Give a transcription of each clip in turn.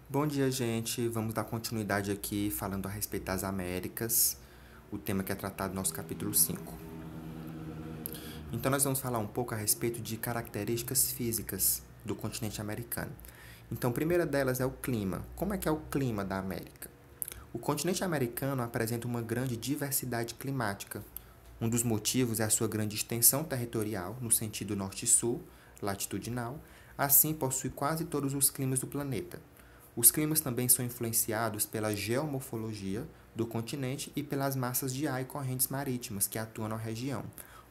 Bom dia, gente. Vamos dar continuidade aqui falando a respeito das Américas, o tema que é tratado no nosso capítulo 5. Então, nós vamos falar um pouco a respeito de características físicas do continente americano. Então, a primeira delas é o clima. Como é que é o clima da América? O continente americano apresenta uma grande diversidade climática. Um dos motivos é a sua grande extensão territorial, no sentido norte-sul, latitudinal, assim possui quase todos os climas do planeta. Os climas também são influenciados pela geomorfologia do continente e pelas massas de ar e correntes marítimas que atuam na região.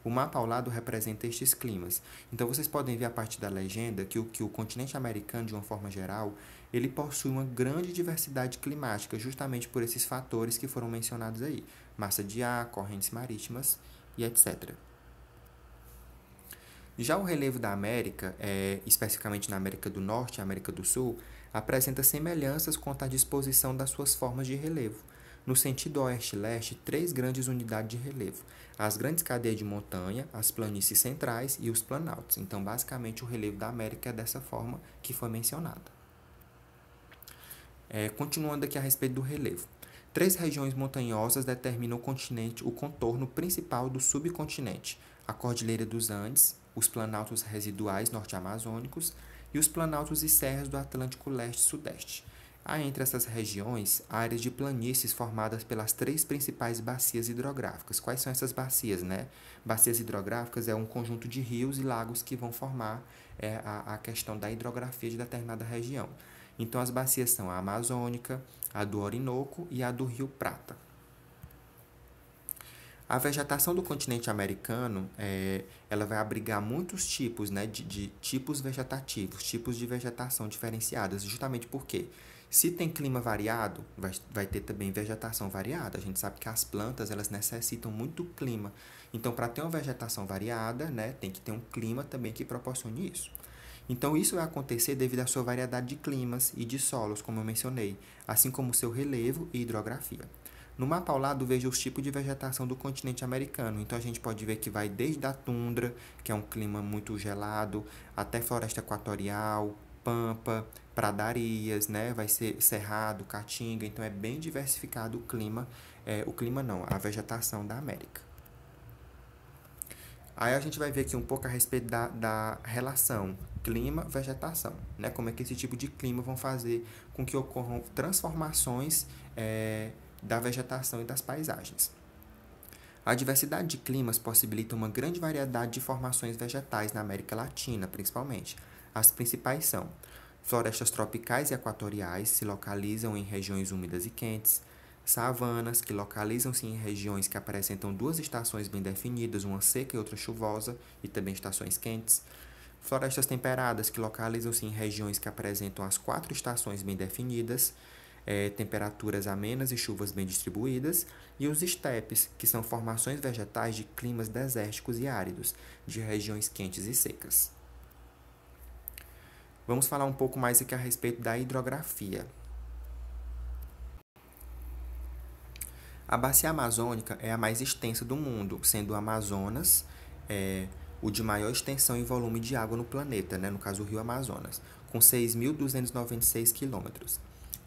O mapa ao lado representa estes climas. Então vocês podem ver a partir da legenda que o continente americano, de uma forma geral, ele possui uma grande diversidade climática, justamente por esses fatores que foram mencionados aí: massa de ar, correntes marítimas e etc. Já o relevo da América, especificamente na América do Norte e América do Sul, apresenta semelhanças quanto à disposição das suas formas de relevo. No sentido oeste-leste, três grandes unidades de relevo: as grandes cadeias de montanha, as planícies centrais e os planaltos. Então, basicamente, o relevo da América é dessa forma que foi mencionada. Continuando aqui a respeito do relevo. Três regiões montanhosas determinam o contorno principal do subcontinente: a Cordilheira dos Andes, os planaltos residuais norte-amazônicos e os planaltos e serras do Atlântico Leste e Sudeste. Há entre essas regiões áreas de planícies formadas pelas três principais bacias hidrográficas. Quais são essas bacias, né? Bacias hidrográficas é um conjunto de rios e lagos que vão formar a questão da hidrografia de determinada região. Então, as bacias são a Amazônica, a do Orinoco e a do Rio Prata. A vegetação do continente americano, ela vai abrigar muitos tipos, né, de tipos vegetativos, tipos de vegetação diferenciadas, justamente porque se tem clima variado, vai ter também vegetação variada. A gente sabe que as plantas, elas necessitam muito clima. Então, para ter uma vegetação variada, né, tem que ter um clima também que proporcione isso. Então, isso vai acontecer devido à sua variedade de climas e de solos, como eu mencionei, assim como seu relevo e hidrografia. No mapa ao lado, veja os tipos de vegetação do continente americano. Então, a gente pode ver que vai desde a tundra, que é um clima muito gelado, até floresta equatorial, pampa, pradarias, né? Vai ser cerrado, caatinga. Então, é bem diversificado a vegetação da América. Aí a gente vai ver aqui um pouco a respeito da relação clima-vegetação, né? Como é que esse tipo de clima vão fazer com que ocorram transformações da vegetação e das paisagens. A diversidade de climas possibilita uma grande variedade de formações vegetais na América Latina, principalmente. As principais são: florestas tropicais e equatoriais se localizam em regiões úmidas e quentes; savanas, que localizam-se em regiões que apresentam duas estações bem definidas, uma seca e outra chuvosa, e também estações quentes; florestas temperadas, que localizam-se em regiões que apresentam as quatro estações bem definidas, temperaturas amenas e chuvas bem distribuídas; e os estepes, que são formações vegetais de climas desérticos e áridos, de regiões quentes e secas. Vamos falar um pouco mais aqui a respeito da hidrografia. A bacia amazônica é a mais extensa do mundo, sendo o Amazonas o de maior extensão e volume de água no planeta, né? No caso o rio Amazonas, com 6.296 quilômetros.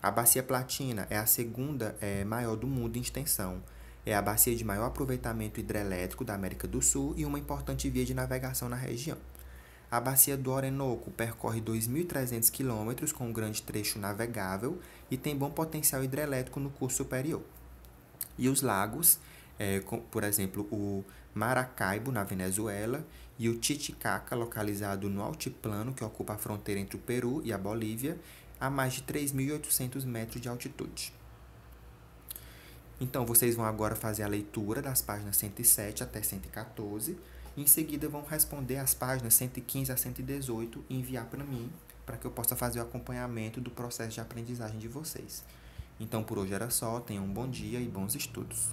A bacia Platina é a segunda maior do mundo em extensão. É a bacia de maior aproveitamento hidrelétrico da América do Sul e uma importante via de navegação na região. A bacia do Orinoco percorre 2.300 quilômetros com um grande trecho navegável e tem bom potencial hidrelétrico no curso superior. E os lagos, por exemplo, o Maracaibo, na Venezuela, e o Titicaca, localizado no altiplano que ocupa a fronteira entre o Peru e a Bolívia, a mais de 3.800 metros de altitude. Então, vocês vão agora fazer a leitura das páginas 107 até 114, e em seguida vão responder as páginas 115 a 118 e enviar para mim, para que eu possa fazer o acompanhamento do processo de aprendizagem de vocês. Então, por hoje era só. Tenham um bom dia e bons estudos.